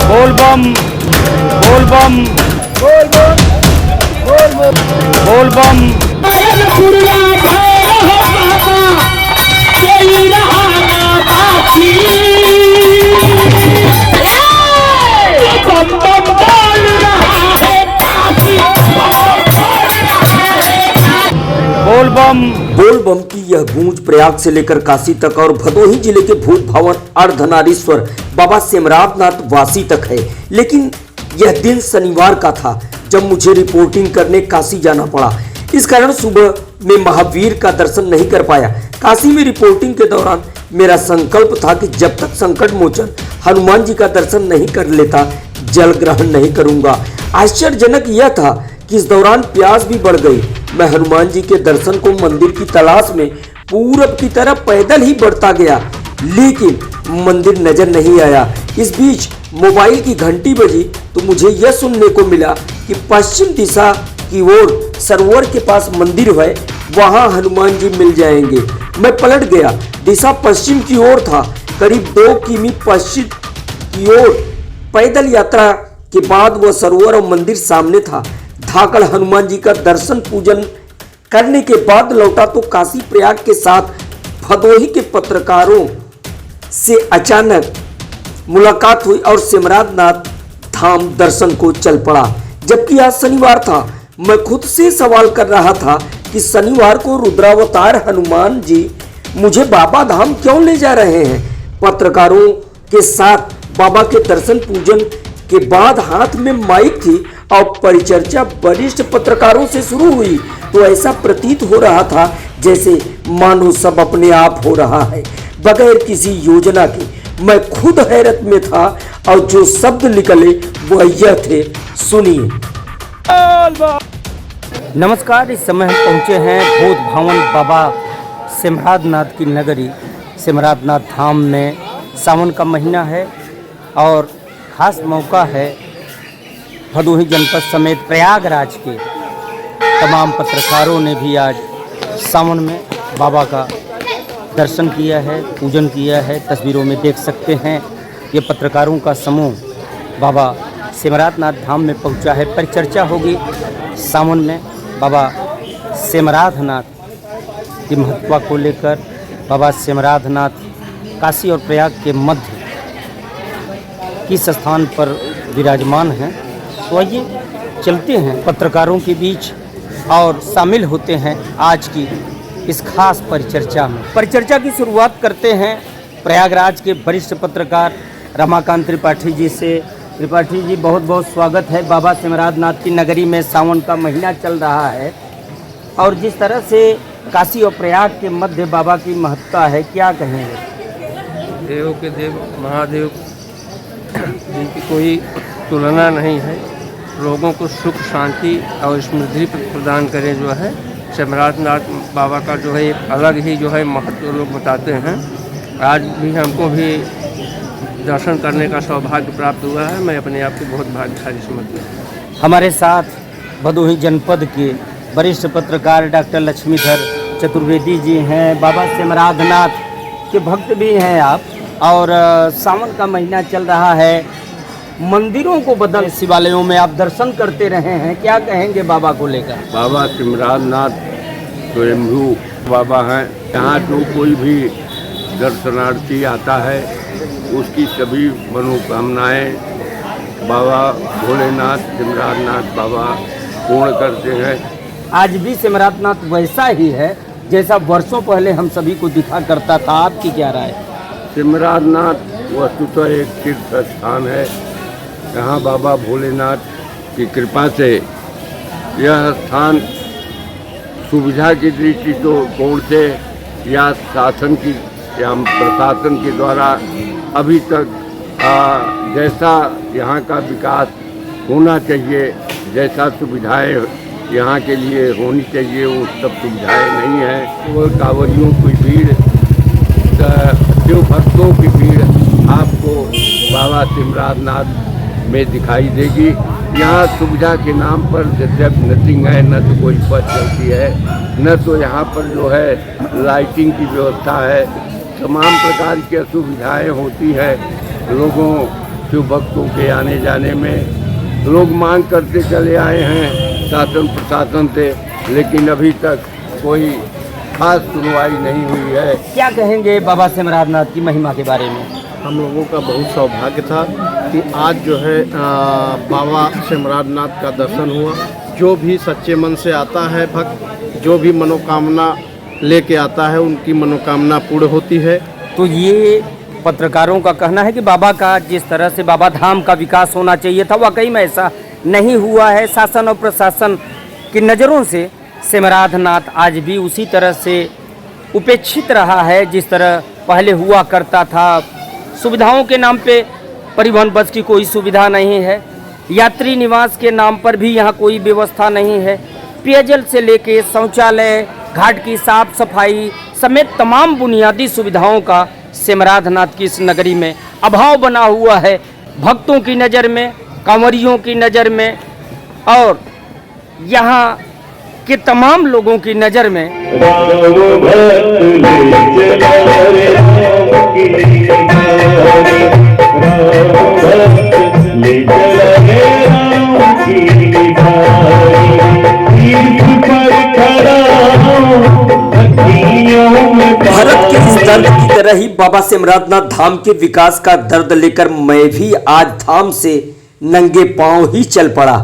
बोल बम बोल बम बोल बम बोल बम बोल बम। बोल बम। बोल बम की यह गूंज प्रयाग से लेकर काशी तक और भदोही जिले के भूत भवन अर्धनारीश्वर बाबा सिमरावनाथ वासी तक है। लेकिन यह दिन शनिवार का था जब मुझे रिपोर्टिंग करने काशी जाना पड़ा। इस कारण सुबह में महावीर का दर्शन नहीं कर पाया। काशी में रिपोर्टिंग के दौरान मेरा संकल्प था कि जब तक संकट मोचन हनुमान जी का दर्शन नहीं कर लेता जल ग्रहण नहीं करूंगा। आश्चर्यजनक यह था कि इस दौरान प्यास भी बढ़ गई। मैं हनुमान जी के दर्शन को मंदिर की तलाश में पूरब की तरफ पैदल ही बढ़ता गया, लेकिन मंदिर नजर नहीं आया। इस बीच मोबाइल की घंटी बजी तो मुझे यह सुनने को मिला कि पश्चिम दिशा की ओर सरोवर के पास मंदिर है, वहां हनुमान जी मिल जाएंगे। मैं पलट गया, दिशा पश्चिम की ओर था। करीब 2 किमी पश्चिम की ओर पैदल यात्रा के बाद वह सरोवर और मंदिर सामने था। धाकड़ हनुमान जी का दर्शन पूजन करने के बाद लौटा तो काशी प्रयाग के साथ भदोही के पत्रकारों से अचानक मुलाकात हुई और सिमरावनाथ धाम दर्शन को चल पड़ा। जबकि आज शनिवार था, मैं खुद से सवाल कर रहा था कि शनिवार को रुद्रावतार हनुमान जी मुझे बाबा धाम क्यों ले जा रहे हैं। पत्रकारों के साथ बाबा के दर्शन पूजन के बाद हाथ में माइक थी और परिचर्चा वरिष्ठ पत्रकारों से शुरू हुई तो ऐसा प्रतीत हो रहा था जैसे मानो सब अपने आप हो रहा है, बगैर किसी योजना के। मैं खुद हैरत में था और जो शब्द निकले वह यह थे, सुनिए। नमस्कार, इस समय हम पहुँचे हैं भूत भवन बाबा सिमरावनाथ की नगरी सिमरावनाथ धाम में। सावन का महीना है और खास मौका है। भदोही जनपद समेत प्रयागराज के तमाम पत्रकारों ने भी आज सावन में बाबा का दर्शन किया है, पूजन किया है। तस्वीरों में देख सकते हैं ये पत्रकारों का समूह बाबा सिमरावनाथ धाम में पहुंचा है। परिचर्चा होगी सावन में बाबा सिमरावनाथ की महत्व को लेकर। बाबा सिमरावनाथ काशी और प्रयाग के मध्य किस स्थान पर विराजमान हैं, तो आइए चलते हैं पत्रकारों के बीच और शामिल होते हैं आज की इस खास परिचर्चा में। परिचर्चा की शुरुआत करते हैं प्रयागराज के वरिष्ठ पत्रकार रमाकांत त्रिपाठी जी से। त्रिपाठी जी, बहुत बहुत स्वागत है। बाबा सिमरावनाथ की नगरी में सावन का महीना चल रहा है और जिस तरह से काशी और प्रयाग के मध्य बाबा की महत्ता है, क्या कहेंगे? देव के देव महादेव जिनकी कोई तुलना नहीं है, लोगों को सुख शांति और समृद्धि प्रदान करें जो है सिमरावनाथ बाबा का जो है एक अलग ही जो है महत्व लोग बताते हैं। आज भी हमको भी दर्शन करने का सौभाग्य प्राप्त हुआ है। मैं अपने आप को बहुत भाग्यशाली समझता हूँ। हमारे साथ भदोही जनपद के वरिष्ठ पत्रकार डॉक्टर लक्ष्मीधर चतुर्वेदी जी हैं। बाबा सिमरावनाथ के भक्त भी हैं आप, और सावन का महीना चल रहा है। मंदिरों को बदल शिवालयों में आप दर्शन करते रहे हैं, क्या कहेंगे बाबा को लेकर? बाबा सिमरावनाथ स्वयंभू बाबा हैं। यहाँ जो कोई भी दर्शनार्थी आता है उसकी सभी मनोकामनाएं बाबा भोलेनाथ सिमरावनाथ बाबा पूर्ण करते हैं। आज भी सिमरावनाथ वैसा ही है जैसा वर्षों पहले हम सभी को दिखा करता था, आपकी क्या राय? सिमरावनाथ वस्तुतः एक तीर्थ स्थान है। यहाँ बाबा भोलेनाथ की कृपा से यह स्थान सुविधा की दृष्टि तो कोण से या शासन की या प्रशासन के द्वारा अभी तक जैसा यहाँ का विकास होना चाहिए, जैसा सुविधाएं यहाँ के लिए होनी चाहिए, वो सब सुविधाएं नहीं है। वो कांवरियों की भीड़, शिव भक्तों की भीड़ आपको बाबा सिमरावनाथ में दिखाई देगी। यहाँ सुविधा के नाम पर जब नथिंग है, न तो कोई बस चलती है, न तो यहाँ पर जो है लाइटिंग की व्यवस्था है। तमाम प्रकार की असुविधाएं होती है। लोगों शिव भक्तों के आने जाने में। लोग मांग करते चले आए हैं शासन प्रशासन से, लेकिन अभी तक कोई खास सुनवाई नहीं हुई है। क्या कहेंगे बाबा सिमराध नाथ की महिमा के बारे में? हम लोगों का बहुत सौभाग्य था कि आज जो है बाबा सिमराध नाथ का दर्शन हुआ। जो भी सच्चे मन से आता है भक्त, जो भी मनोकामना लेके आता है, उनकी मनोकामना पूर्ण होती है। तो ये पत्रकारों का कहना है कि बाबा का जिस तरह से बाबा धाम का विकास होना चाहिए था, वाकई में ऐसा नहीं हुआ है। शासन और प्रशासन की नज़रों से सिमराध नाथ आज भी उसी तरह से उपेक्षित रहा है जिस तरह पहले हुआ करता था। सुविधाओं के नाम पे परिवहन बस की कोई सुविधा नहीं है, यात्री निवास के नाम पर भी यहाँ कोई व्यवस्था नहीं है, पेयजल से लेके शौचालय, घाट की साफ सफाई समेत तमाम बुनियादी सुविधाओं का सिमराध नाथ की इस नगरी में अभाव बना हुआ है। भक्तों की नज़र में, कांवरियों की नज़र में और यहाँ के तमाम लोगों की नज़र में भारत के इस दर्द की तरह ही बाबा सिमराध नाथ धाम के विकास का दर्द लेकर मैं भी आज धाम से नंगे पांव ही चल पड़ा।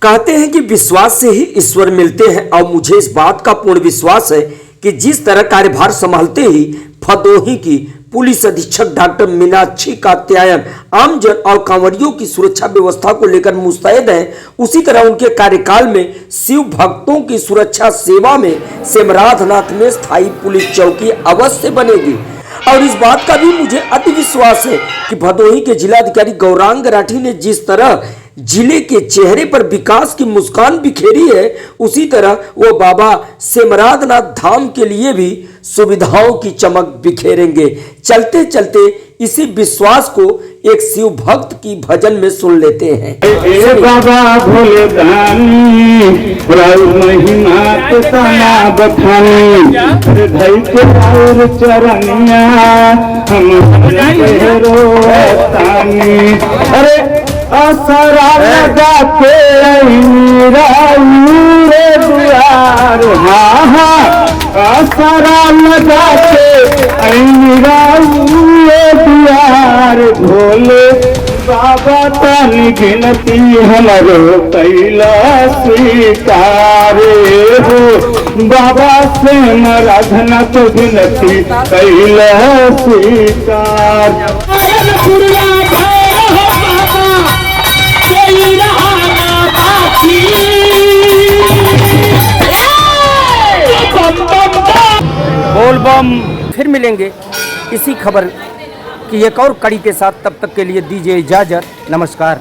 कहते हैं कि विश्वास से ही ईश्वर मिलते हैं और मुझे इस बात का पूर्ण विश्वास है कि जिस तरह कार्यभार संभालते ही भदोही की पुलिस अधीक्षक डॉक्टर मीनाक्षी कात्यायन आमजन और कांवरियों की सुरक्षा व्यवस्था को लेकर मुस्तैद हैं, उसी तरह उनके कार्यकाल में शिव भक्तों की सुरक्षा सेवा में सिमराध नाथ में स्थायी पुलिस चौकी अवश्य बनेगी। और इस बात का भी मुझे अति विश्वास है कि भदोही के जिलाधिकारी गौरांग राठी ने जिस तरह जिले के चेहरे पर विकास की मुस्कान बिखेरी है, उसी तरह वो बाबा सिमराध नाथ धाम के लिए भी सुविधाओं की चमक बिखेरेंगे। चलते चलते इसी विश्वास को एक शिव भक्त की भजन में सुन लेते हैं। ए बाबा भोले दानी प्रभु महिमा तो सना बखानी धई के और चरनिया हम रोतानी। अरे असरा लगा के रे दुआर, हाँ हाँ असरा लगा के रे दुआर। भोले बाबा तानी गिनती हमारो कैला स्वीकारे हो, बाबा से मराधना तो गिनती कैला स्वीकार। बोल बम। फिर मिलेंगे इसी खबर की एक और कड़ी के साथ, तब तक के लिए दीजिए इजाज़त। नमस्कार।